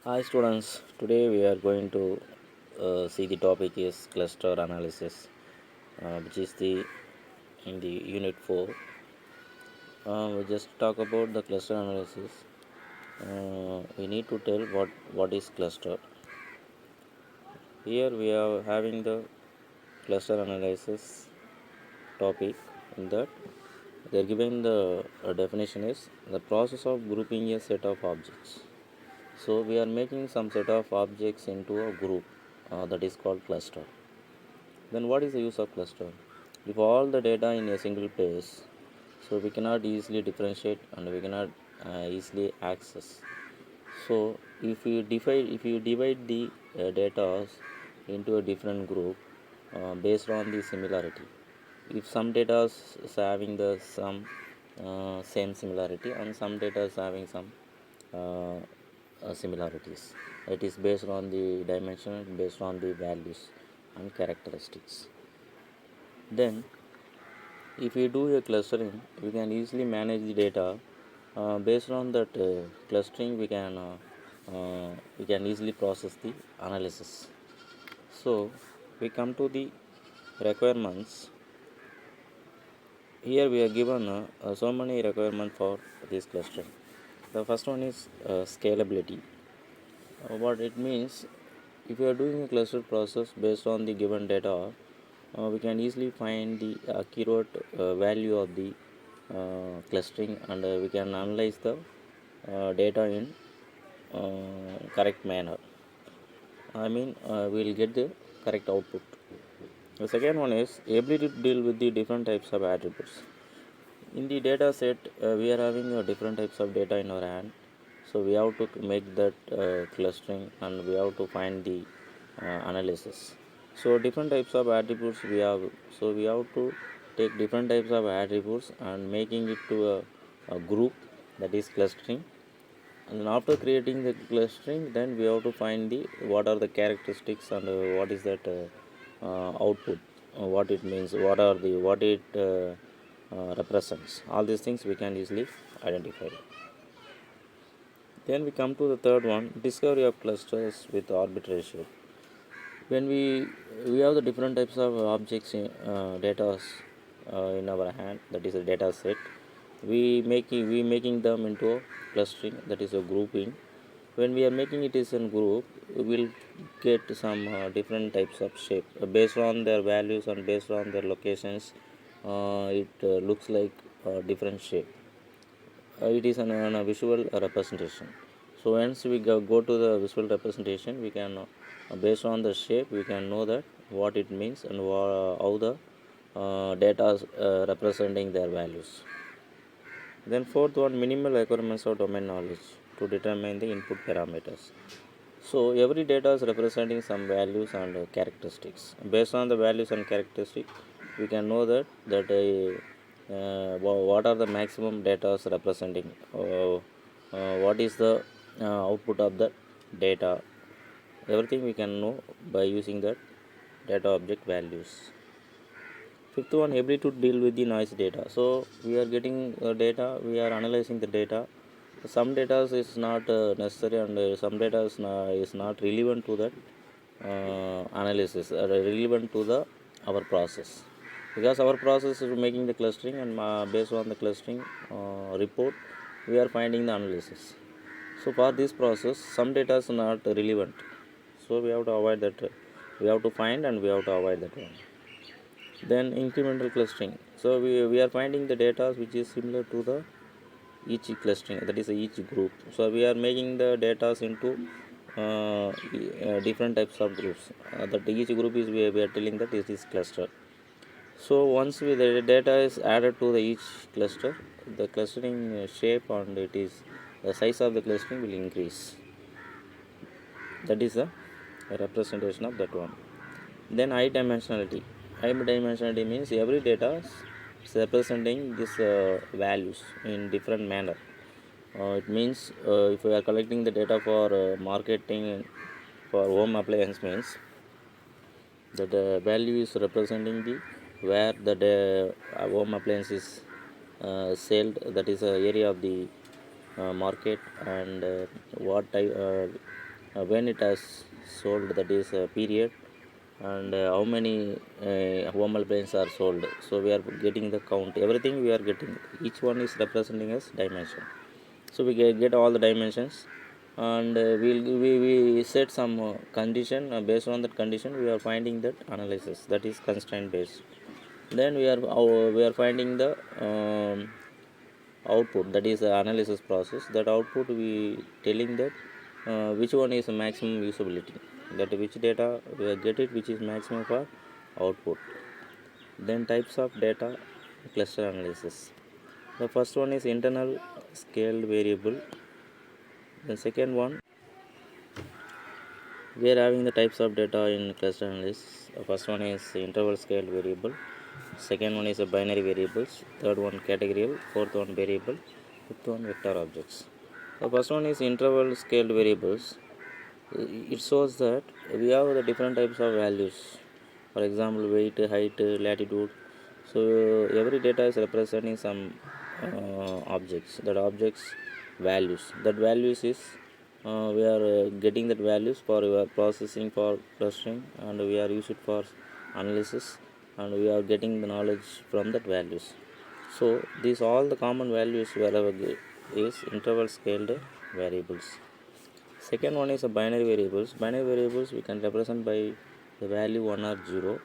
Hi students, today we are going to see the topic is cluster analysis, which is the in the unit 4. We just talk about the cluster analysis. We need to tell what is cluster. Here we are having the cluster analysis topic. In that they are given the definition is the process of grouping a set of objects. So we are making some set of objects into a group that is called cluster. Then what is the use of cluster? If all the data in a single place, so we cannot easily differentiate and we cannot easily access. So if you divide the data into a different group based on the similarity. If some data is having the some same similarity and some data is having some uh, similarities, it is based on the dimension, based on the values and characteristics. Then if we do a clustering, we can easily manage the data. Based on that clustering, we can easily process the analysis. So we come to the requirements. Here we are given so many requirements for this clustering. The first one is scalability. What it means, if you are doing a cluster process based on the given data, we can easily find the accurate value of the clustering, and we can analyze the data in correct manner. We'll get the correct output. The second one is ability to deal with the different types of attributes. In the data set, we are having different types of data in our hand, so we have to make that clustering and we have to find the analysis. So different types of attributes we have, so we have to take different types of attributes and making it to a group, that is clustering. And then after creating the clustering, then we have to find the what are the characteristics and what is that output, what it means, what it represents. All these things we can easily identify. Then we come to the third one, discovery of clusters with arbitrary shape. When we have the different types of objects in data in our hand, that is a data set. We making them into a clustering, that is a grouping. When we are making it as a group, we will get some different types of shape based on their values and based on their locations. It looks like a different shape. It is a visual representation. So once we go to the visual representation, we can based on the shape we can know that what it means and how the data is representing their values. Then fourth one, minimal requirements of domain knowledge to determine the input parameters. So every data is representing some values and characteristics. Based on the values and characteristics, we can know that what are the maximum data is representing, what is the output of the data. Everything we can know by using that data object values. Fifth one, ability to deal with the noise data. So we are getting data, we are analyzing the data. Some data is not necessary and some data is not relevant to that analysis, relevant to the our process, because our process is making the clustering, and based on the clustering report, we are finding the analysis. So for this process, some data is not relevant, so we have to avoid that. We have to find and we have to avoid that one. Then incremental clustering. So we are finding the data which is similar to the each clustering, that is each group. So we are making the data into different types of groups. That each group is we are telling that is this cluster. So once the data is added to the each cluster, the clustering shape and it is the size of the clustering will increase. That is a representation of that one. Then high dimensionality. High dimensionality means every data is representing these values in different manner. It means if we are collecting the data for marketing for home appliance, means that the value is representing the where the home appliance is sold, that is area of the market, and what type when it has sold, that is a period, and how many OML planes are sold. So we are getting the count, everything we are getting, each one is representing as dimension. So we get all the dimensions, and we set some condition. Based on that condition we are finding that analysis, that is constraint based. Then we are finding the output, that is the analysis process. That output we telling that which one is maximum usability, that which data we get it which is maximum for output. Then types of data cluster analysis. The first one is internal scaled variable. The second one, we are having the types of data in cluster analysis. The first one is interval scaled variable, second one is a binary variables, third one categorical, fourth one variable, fifth one vector objects. The first one is interval scaled variables. It shows that we have the different types of values. For example, weight, height, latitude. So every data is representing some objects. That objects values. That values is we are getting that values for your processing, for clustering, and we are use it for analysis, and we are getting the knowledge from that values. So these all the common values wherever is interval scaled variables. Second one is a binary variables. Binary variables we can represent by the value 1 or 0.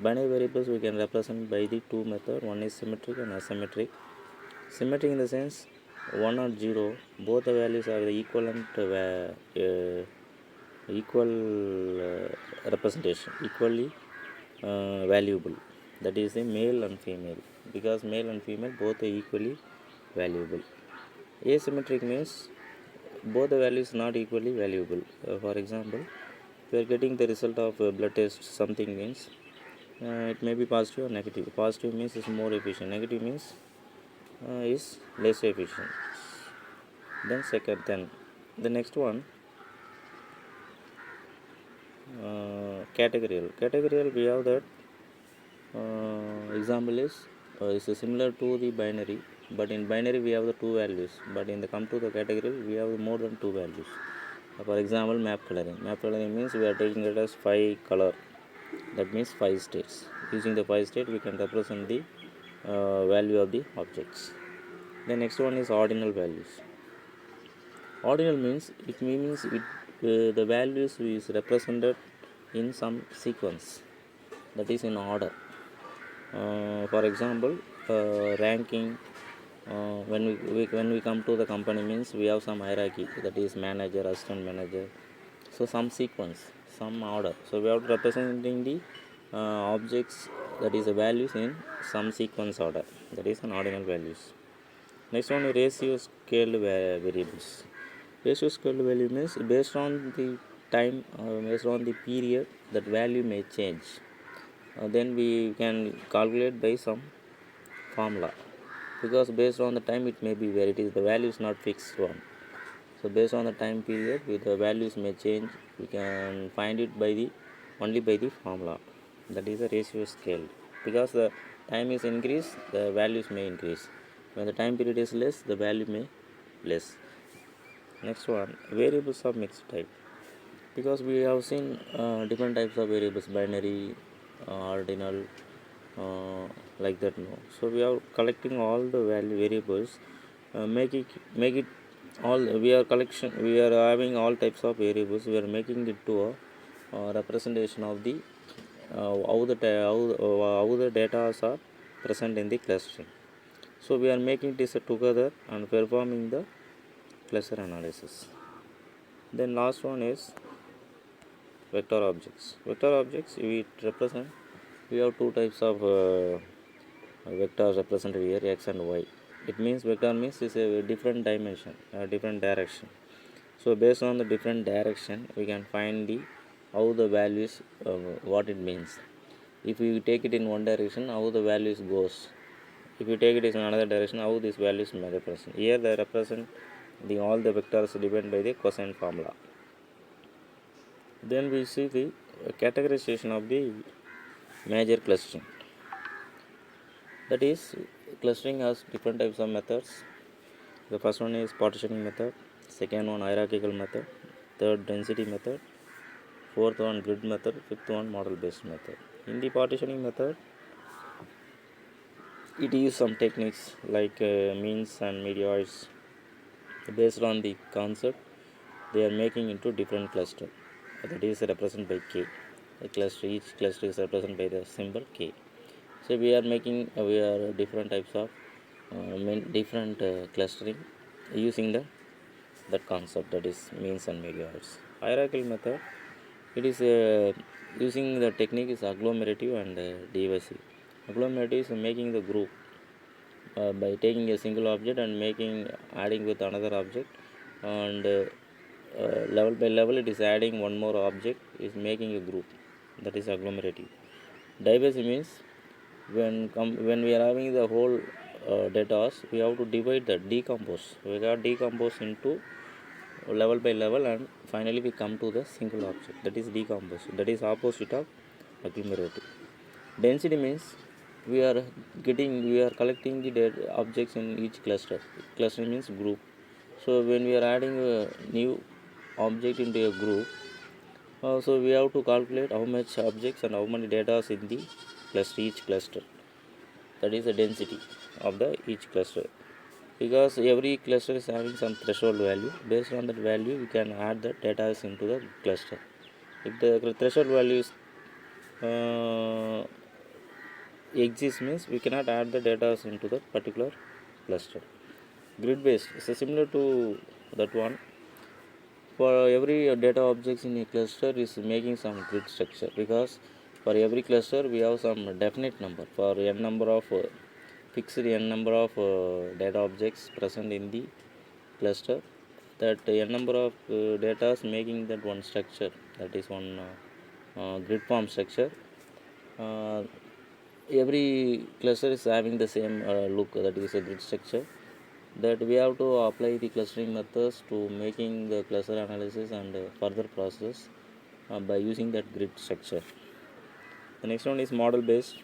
Binary variables we can represent by the two method. One is symmetric and asymmetric. Symmetric in the sense 1 or 0, both the values are the equivalent equal representation, equally valuable. That is a male and female, because male and female both are equally valuable. Asymmetric means both the values not equally valuable. For example, we are getting the result of a blood test, something means it may be positive or negative. Positive means is more efficient, negative means is less efficient. Then the next one, categorical. Categorical we have that example is similar to the binary, but in binary we have the two values, but in the come to the category we have more than two values. For example, map coloring. Map coloring means we are taking it as 5 color, that means 5 states. Using the 5 state we can represent the value of the objects. The next one is ordinal values. Ordinal means the values is represented in some sequence, that is in order. For example, ranking, when we come to the company means we have some hierarchy, that is manager, assistant manager. So some sequence, some order. So we have to representing the objects, that is the values in some sequence order, that is an ordinal values. Next one is ratio scaled variables. Ratio scaled value means based on the time, based on the period, that value may change. Then we can calculate by some formula, because based on the time it may be where it is, the value is not fixed one. So based on the time period with the values may change, we can find it by the only by the formula, that is a ratio scale. Because the time is increased, the values may increase. When the time period is less, the value may less. Next one, variables of mixed type. Because we have seen different types of variables, binary, ordinal, like that. No, so we are collecting all the value variables, make it all. We are having all types of variables. We are making it to a representation of the how the data are present in the clustering. So we are making this together and performing the cluster analysis. Then last one is vector objects. Vector objects we represent. We have two types of vectors represented here, x and y. It means vector means is a different dimension, a different direction. So based on the different direction, we can find the how the values, what it means. If you take it in one direction, how the values goes. If you take it in another direction, how these values may represent. Here they represent the all the vectors depend by the cosine formula. Then we see the categorization of the major clustering. That is, clustering has different types of methods. The first one is partitioning method, second one hierarchical method, third density method, fourth one grid method, fifth one model based method. In the partitioning method, it uses some techniques like means and medioids. Based on the concept, they are making into different cluster, that is represented by k. Each cluster is represented by the symbol k. So we are making different types of different clustering using that concept, that is means and medioids. Hierarchical method, it is using the technique is agglomerative and divisive. Agglomerative is making the group by taking a single object and adding with another object, and level by level it is adding one more object, is making a group, that is agglomerative. Divisive means when we are having the whole data, we have to divide we got decompose into level by level, and finally we come to the single object, that is decompose, that is opposite of agglomerative. Density means we are collecting the objects in each cluster. Cluster means group. So when we are adding a new object into a group, so we have to calculate how much objects and how many data is in the each cluster. That is the density of the each cluster, because every cluster is having some threshold value. Based on that value, we can add the data into the cluster. If the threshold value is exists, means we cannot add the data into that particular cluster. Grid based is similar to that one. For every data objects in a cluster is making some grid structure, because for every cluster we have some definite number, for n number of fixed n number of data objects present in the cluster. That n number of data is making that one structure, that is one grid form structure. Every cluster is having the same look, that is a grid structure, that we have to apply the clustering methods to making the cluster analysis and further process by using that grid structure. The next one is model based.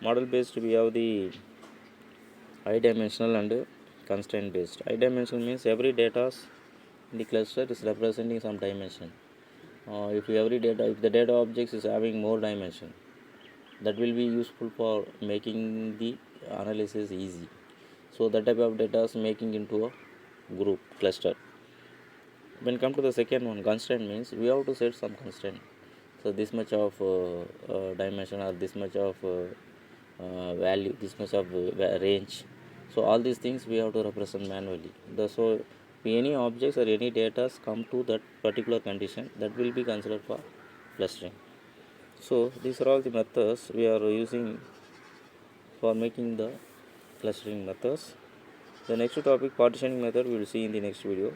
Model based, we have the high dimensional and constraint based. High dimensional means every data in the cluster is representing some dimension. If the data objects is having more dimension, that will be useful for making the analysis easy. So that type of data is making into a group cluster. When come to the second one, constraint means we have to set some constraint. So this much of dimension, or this much of value, this much of range. So all these things we have to represent manually. So any objects or any data come to that particular condition, that will be considered for clustering. So these are all the methods we are using for making the clustering methods. The next topic, partitioning method, we will see in the next video.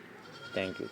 Thank you.